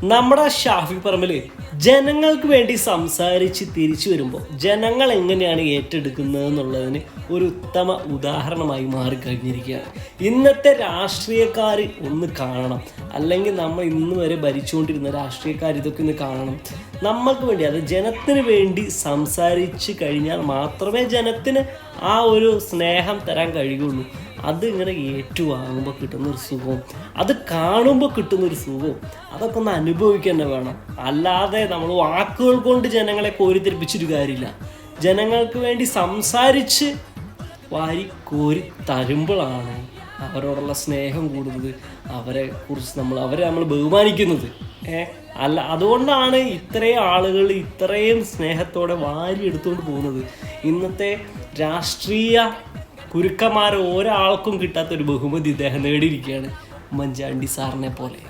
നമ്മുടെ ഷാഫി പറമ്പിൽ ജനങ്ങൾക്ക് വേണ്ടി സംസാരിച്ച് തിരിച്ചു വരുമ്പോൾ ജനങ്ങൾ എങ്ങനെയാണ് ഏറ്റെടുക്കുന്നത് എന്നുള്ളതിന് ഒരു ഉത്തമ ഉദാഹരണമായി മാറിക്കഴിഞ്ഞിരിക്കുകയാണ്. ഇന്നത്തെ രാഷ്ട്രീയക്കാർ ഒന്ന് കാണണം, അല്ലെങ്കിൽ നമ്മൾ ഇന്ന് വരെ ഭരിച്ചുകൊണ്ടിരുന്ന രാഷ്ട്രീയക്കാർ ഇതൊക്കെ ഒന്ന് കാണണം. നമ്മൾക്ക് വേണ്ടി, അത് ജനത്തിന് വേണ്ടി സംസാരിച്ച് കഴിഞ്ഞാൽ മാത്രമേ ജനത്തിന് ആ ഒരു സ്നേഹം തരാൻ കഴിയുള്ളൂ. അത് ഇങ്ങനെ ഏറ്റുവാങ്ങുമ്പോൾ കിട്ടുന്നൊരു സുഖവും, അത് കാണുമ്പോൾ കിട്ടുന്നൊരു സുഖവും, അതൊക്കെ ഒന്ന് അനുഭവിക്കുക തന്നെ വേണം. അല്ലാതെ നമ്മൾ വാക്കുകൾ കൊണ്ട് ജനങ്ങളെ കോരിത്തെരിപ്പിച്ചൊരു കാര്യമില്ല. ജനങ്ങൾക്ക് വേണ്ടി സംസാരിച്ച് വാരി കോരി തരുമ്പോഴാണ് അവരോടുള്ള സ്നേഹം കൂടുന്നത്, അവരെ നമ്മൾ ബഹുമാനിക്കുന്നത്. അല്ല, അതുകൊണ്ടാണ് ഇത്രയും ആളുകൾ ഇത്രയും സ്നേഹത്തോടെ വാരി എടുത്തുകൊണ്ട് പോകുന്നത്. ഇന്നത്തെ രാഷ്ട്രീയ കുരുക്കന്മാർ ഒരാൾക്കും കിട്ടാത്തൊരു ബഹുമതി ഇദ്ദേഹം നേടിയിരിക്കുകയാണ്, ഉമ്മൻചാണ്ടി സാറിനെ പോലെ.